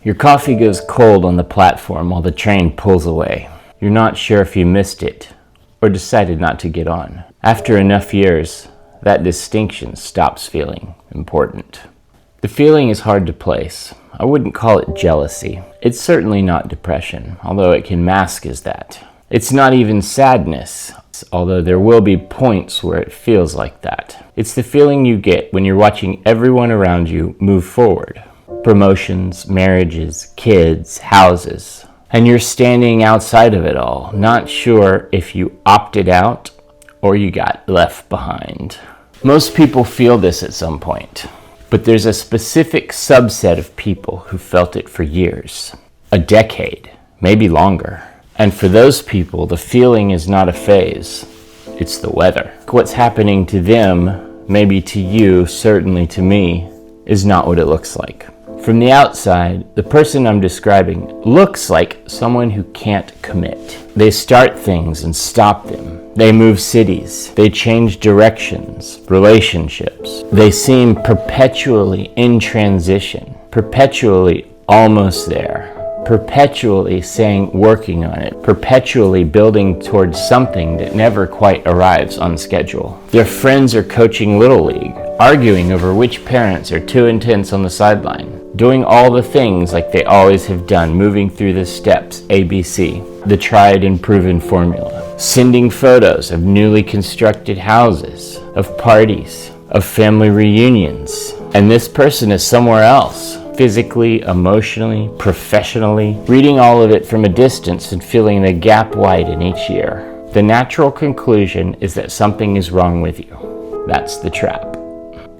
Your coffee goes cold on the platform while the train pulls away. You're not sure if you missed it or decided not to get on. After enough years, that distinction stops feeling important. The feeling is hard to place. I wouldn't call it jealousy. It's certainly not depression, although it can mask as that. It's not even sadness, although there will be points where it feels like that. It's the feeling you get when you're watching everyone around you move forward. Promotions, marriages, kids, houses. And you're standing outside of it all, not sure if you opted out or you got left behind. Most people feel this at some point, but there's a specific subset of people who felt it for years, a decade, maybe longer. And for those people, the feeling is not a phase, it's the weather. What's happening to them, maybe to you, certainly to me, is not what it looks like. From the outside, the person I'm describing looks like someone who can't commit. They start things and stop them. They move cities. They change directions, relationships. They seem perpetually in transition, perpetually almost there, perpetually saying working on it, perpetually building towards something that never quite arrives on schedule. Their friends are coaching Little League, arguing over which parents are too intense on the sideline, doing all the things like they always have done, moving through the steps, ABC, the tried and proven formula, sending photos of newly constructed houses, of parties, of family reunions. And this person is somewhere else, physically, emotionally, professionally, reading all of it from a distance and feeling the gap widen each year. The natural conclusion is that something is wrong with you. That's the trap.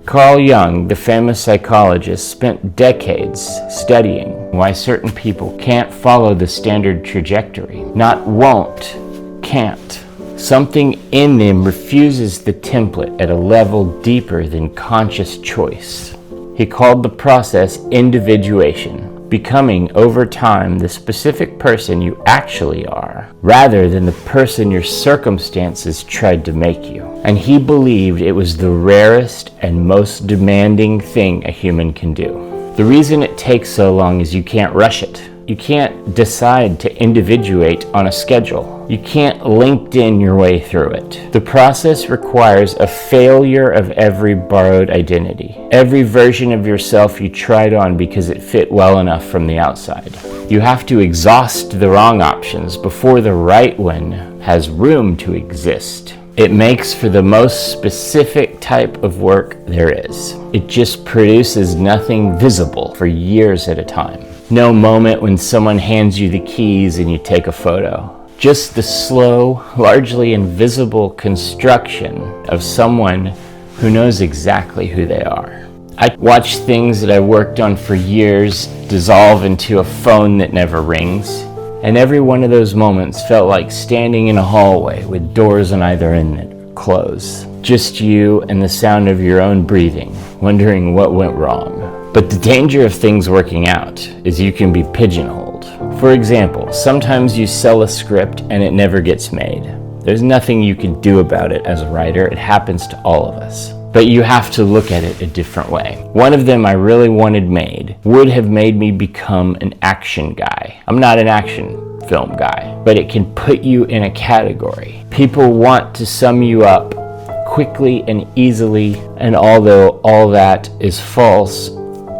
Carl Jung, the famous psychologist, spent decades studying why certain people can't follow the standard trajectory. Not won't, can't. Something in them refuses the template at a level deeper than conscious choice. He called the process individuation, becoming over time the specific person you actually are, rather than the person your circumstances tried to make you. And he believed it was the rarest and most demanding thing a human can do. The reason it takes so long is you can't rush it. You can't decide to individuate on a schedule. You can't LinkedIn your way through it. The process requires a failure of every borrowed identity, every version of yourself you tried on because it fit well enough from the outside. You have to exhaust the wrong options before the right one has room to exist. It makes for the most specific type of work there is. It just produces nothing visible for years at a time. No moment when someone hands you the keys and you take a photo. Just the slow, largely invisible construction of someone who knows exactly who they are. I watch things that I worked on for years dissolve into a phone that never rings. And every one of those moments felt like standing in a hallway with doors on either end that close. Just you and the sound of your own breathing, wondering what went wrong. But the danger of things working out is you can be pigeonholed. For example, sometimes you sell a script and it never gets made. There's nothing you can do about it as a writer. It happens to all of us. But you have to look at it a different way. One of them I really wanted made would have made me become an action guy. I'm not an action film guy, but it can put you in a category. People want to sum you up quickly and easily, and although all that is false,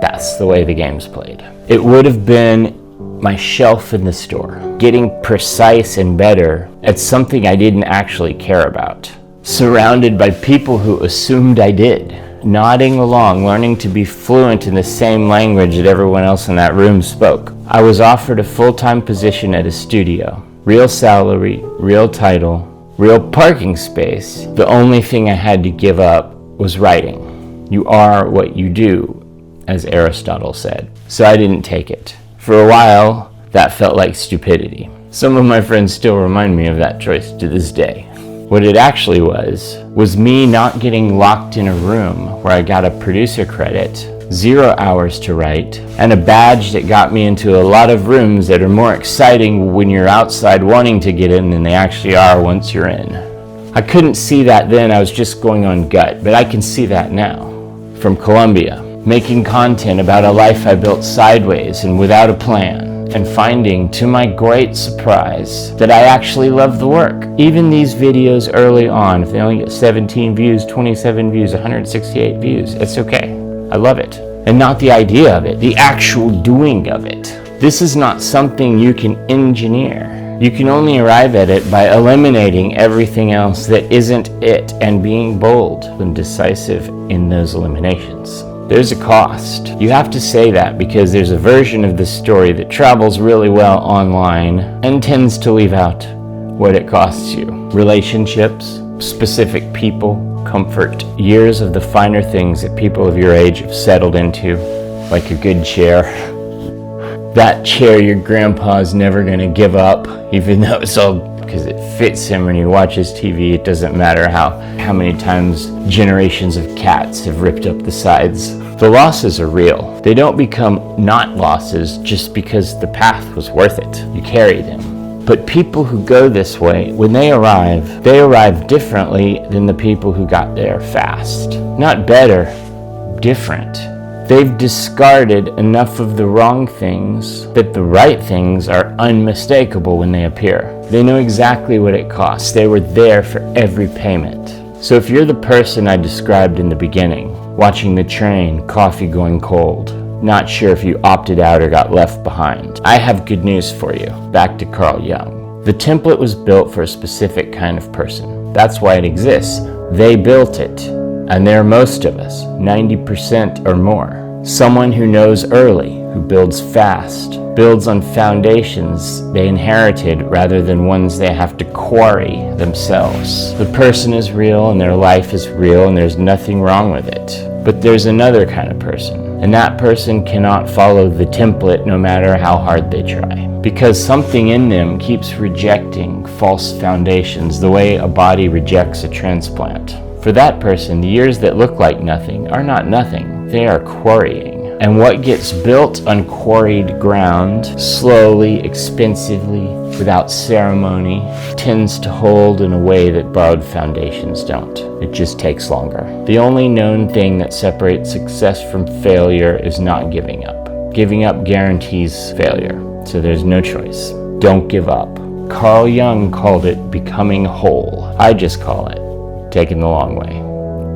that's the way the game's played. It would have been my shelf in the store, getting precise and better at something I didn't actually care about. Surrounded by people who assumed I did, nodding along, learning to be fluent in the same language that everyone else in that room spoke. I was offered a full-time position at a studio. Real salary, real title, real parking space. The only thing I had to give up was writing. You are what you do, as Aristotle said. So I didn't take it. For a while, that felt like stupidity. Some of my friends still remind me of that choice to this day. What it actually was me not getting locked in a room where I got a producer credit, 0 hours to write, and a badge that got me into a lot of rooms that are more exciting when you're outside wanting to get in than they actually are once you're in. I couldn't see that then, I was just going on gut, but I can see that now. From Colombia, making content about a life I built sideways and without a plan, and finding, to my great surprise, that I actually love the work. Even these videos early on, if they only get 17 views, 27 views, 168 views, it's okay. I love it. And not the idea of it, the actual doing of it. This is not something you can engineer. You can only arrive at it by eliminating everything else that isn't it and being bold and decisive in those eliminations. There's a cost. You have to say that because there's a version of this story that travels really well online and tends to leave out what it costs you. Relationships, specific people, comfort, years of the finer things that people of your age have settled into, like a good chair. That chair your grandpa's never gonna give up, even though it's all because it fits him when he watches TV. It doesn't matter how many times generations of cats have ripped up the sides. The losses are real. They don't become not losses just because the path was worth it. You carry them. But people who go this way, when they arrive differently than the people who got there fast. Not better, different. They've discarded enough of the wrong things that the right things are unmistakable when they appear. They know exactly what it costs. They were there for every payment. So if you're the person I described in the beginning, watching the train, coffee going cold, not sure if you opted out or got left behind, I have good news for you. Back to Carl Jung. The template was built for a specific kind of person. That's why it exists. They built it. And they're most of us, 90% or more. Someone who knows early, who builds fast, builds on foundations they inherited rather than ones they have to quarry themselves. The person is real and their life is real and there's nothing wrong with it. But there's another kind of person, and that person cannot follow the template no matter how hard they try. Because something in them keeps rejecting false foundations the way a body rejects a transplant. For that person, the years that look like nothing are not nothing. They are quarrying. And what gets built on quarried ground, slowly, expensively, without ceremony, tends to hold in a way that borrowed foundations don't. It just takes longer. The only known thing that separates success from failure is not giving up. Giving up guarantees failure, so there's no choice. Don't give up. Carl Jung called it becoming whole. I just call it taking the long way.